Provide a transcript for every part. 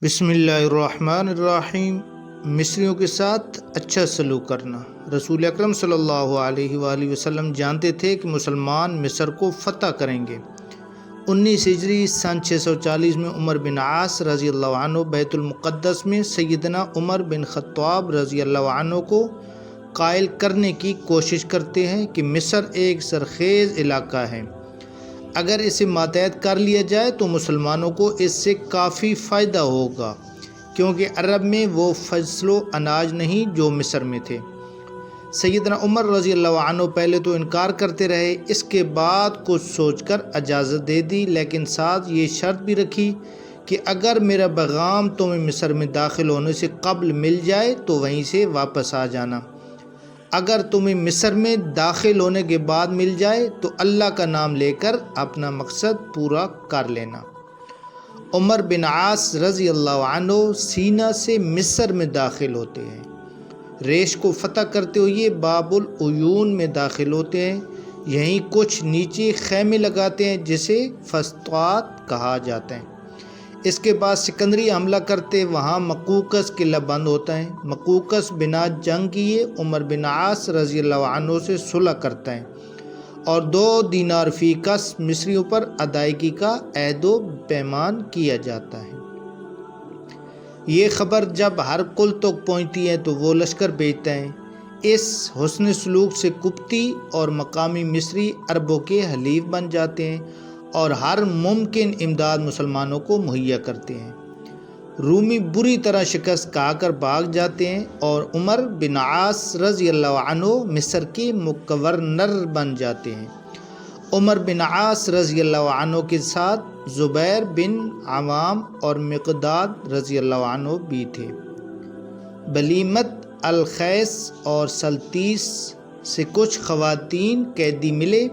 بسم اللہ الرحمن الرحیم۔ مصریوں کے ساتھ اچھا سلوک کرنا۔ رسول اکرم صلی اللہ علیہ وآلہ وسلم جانتے تھے کہ مسلمان مصر کو فتح کریں گے۔ 19 ہجری سن 640 میں عمر بن عاص رضی اللہ عنہ بیت المقدس میں سیدنا عمر بن خطاب رضی اللہ عنہ کو قائل کرنے کی کوشش کرتے ہیں کہ مصر ایک زرخیز علاقہ ہے، اگر اسے ماتحت کر لیا جائے تو مسلمانوں کو اس سے کافی فائدہ ہوگا، کیونکہ عرب میں وہ فصل و اناج نہیں جو مصر میں تھے۔ سیدنا عمر رضی اللہ عنہ پہلے تو انکار کرتے رہے، اس کے بعد کچھ سوچ کر اجازت دے دی، لیکن ساتھ یہ شرط بھی رکھی کہ اگر میرا پیغام تمہیں مصر میں داخل ہونے سے قبل مل جائے تو وہیں سے واپس آ جانا، اگر تمہیں مصر میں داخل ہونے کے بعد مل جائے تو اللہ کا نام لے کر اپنا مقصد پورا کر لینا۔ عمر بن عاص رضی اللہ عنہ سینا سے مصر میں داخل ہوتے ہیں، ریش کو فتح کرتے ہوئے باب العیون میں داخل ہوتے ہیں، یہیں کچھ نیچے خیمے لگاتے ہیں جسے فسطاط کہا جاتا ہے۔ اس کے بعد سکندری حملہ کرتے وہاں مقوقس قلعہ بند ہوتا ہے۔ مقوقس بنا جنگ کیے عمر بن عاص رضی اللہ عنہ سے صلح کرتا ہے اور 2 دینار فی کس مصریوں پر ادائیگی کا عہد و پیمان کیا جاتا ہے۔ یہ خبر جب ہرقل تک پہنچتی ہے تو وہ لشکر بھیجتا ہے۔ اس حسن سلوک سے قبطی اور مقامی مصری عربوں کے حلیف بن جاتے ہیں اور ہر ممکن امداد مسلمانوں کو مہیا کرتے ہیں۔ رومی بری طرح شکست کھا کر بھاگ جاتے ہیں اور عمر بن عاص رضی اللہ عنہ مصر کے گورنر بن جاتے ہیں۔ عمر بن عاص رضی اللہ عنہ کے ساتھ زبیر بن عوام اور مقداد رضی اللہ عنہ بھی تھے۔ بلیمت الخیس اور سلتیس سے کچھ خواتین قیدی ملے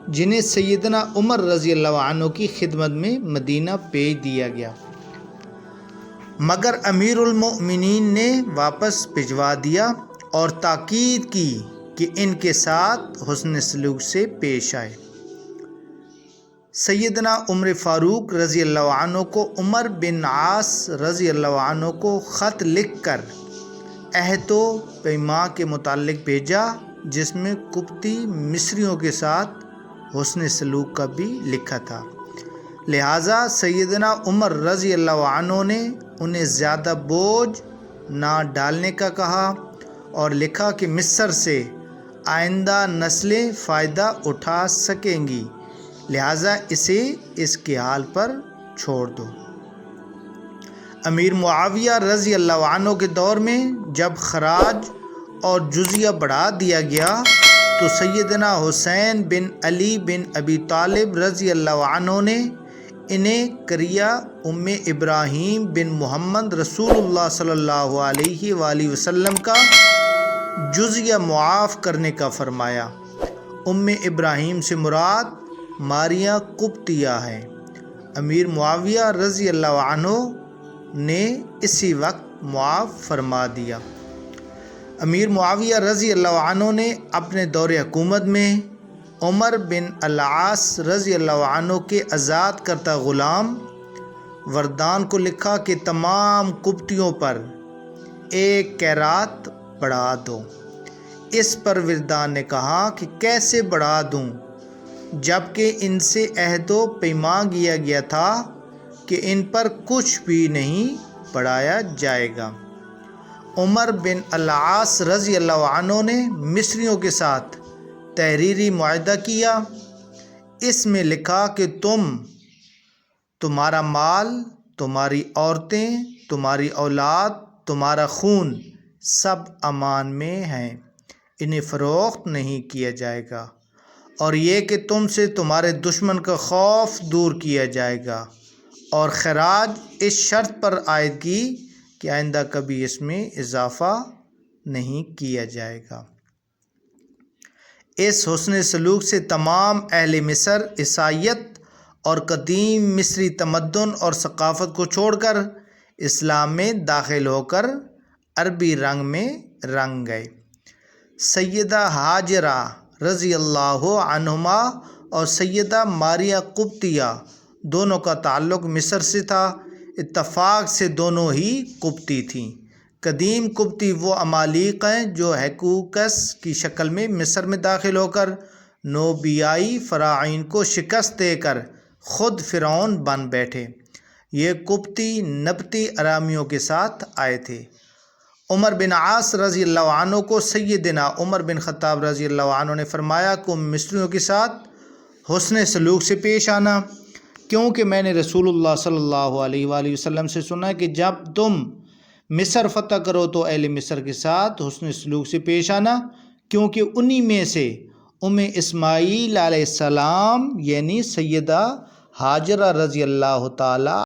جنہیں سیدنا عمر رضی اللہ عنہ کی خدمت میں مدینہ بھیج دیا گیا، مگر امیر المؤمنین نے واپس بھجوا دیا اور تاکید کی کہ ان کے ساتھ حسن سلوک سے پیش آئے۔ سیدنا عمر فاروق رضی اللہ عنہ کو عمر بن عاص رضی اللہ عنہ کو خط لکھ کر عہد و پیمان کے متعلق بھیجا، جس میں قبطی مصریوں کے ساتھ حسن سلوک کا بھی لکھا تھا، لہٰذا سیدنا عمر رضی اللہ عنہ نے انہیں زیادہ بوجھ نہ ڈالنے کا کہا اور لکھا کہ مصر سے آئندہ نسلیں فائدہ اٹھا سکیں گی، لہٰذا اسے اس کے حال پر چھوڑ دو۔ امیر معاویہ رضی اللہ عنہ کے دور میں جب خراج اور جزیہ بڑھا دیا گیا تو سیدنا حسین بن علی بن ابی طالب رضی اللہ عنہ نے انہیں قریہ ام ابراہیم بن محمد رسول اللہ صلی اللہ علیہ وآلہ وسلم کا جزیہ معاف کرنے کا فرمایا۔ ام ابراہیم سے مراد ماریہ قبطیہ ہے۔ امیر معاویہ رضی اللہ عنہ نے اسی وقت معاف فرما دیا۔ امیر معاویہ رضی اللہ عنہ نے اپنے دور حکومت میں عمر بن العاص رضی اللہ عنہ کے آزاد کردہ غلام وردان کو لکھا کہ تمام قبطیوں پر 1 قیرات بڑھا دو۔ اس پر وردان نے کہا کہ کیسے بڑھا دوں، جبکہ ان سے عہد و پیمان کیا گیا تھا کہ ان پر کچھ بھی نہیں بڑھایا جائے گا۔ عمر بن العاص رضی اللہ عنہ نے مصریوں کے ساتھ تحریری معاہدہ کیا، اس میں لکھا کہ تمہارا مال، تمہاری عورتیں، تمہاری اولاد، تمہارا خون سب امان میں ہیں، انہیں فروخت نہیں کیا جائے گا، اور یہ کہ تم سے تمہارے دشمن کا خوف دور کیا جائے گا، اور خراج اس شرط پر عائد کی کہ آئندہ کبھی اس میں اضافہ نہیں کیا جائے گا۔ اس حسن سلوک سے تمام اہل مصر عیسائیت اور قدیم مصری تمدن اور ثقافت کو چھوڑ کر اسلام میں داخل ہو کر عربی رنگ میں رنگ گئے۔ سیدہ ہاجرہ رضی اللہ عنہما اور سیدہ ماریہ قبطیہ دونوں کا تعلق مصر سے تھا، اتفاق سے دونوں ہی قبطی تھیں۔ قدیم قبطی وہ امالیق ہیں جو ہیکوکس کی شکل میں مصر میں داخل ہو کر نوبیائی فراعین کو شکست دے کر خود فرعون بن بیٹھے۔ یہ قبطی نبطی ارامیوں کے ساتھ آئے تھے۔ عمر بن عاص رضی اللہ عنہ کو سیدنا عمر بن خطاب رضی اللہ عنہ نے فرمایا کہ مصریوں کے ساتھ حسن سلوک سے پیش آنا، کیونکہ میں نے رسول اللہ صلی اللہ علیہ وآلہ وسلم سے سنا کہ جب تم مصر فتح کرو تو اہل مصر کے ساتھ حسن سلوک سے پیش آنا، کیونکہ انہی میں سے اسماعیل علیہ السلام یعنی سیدہ ہاجرہ رضی اللہ تعالی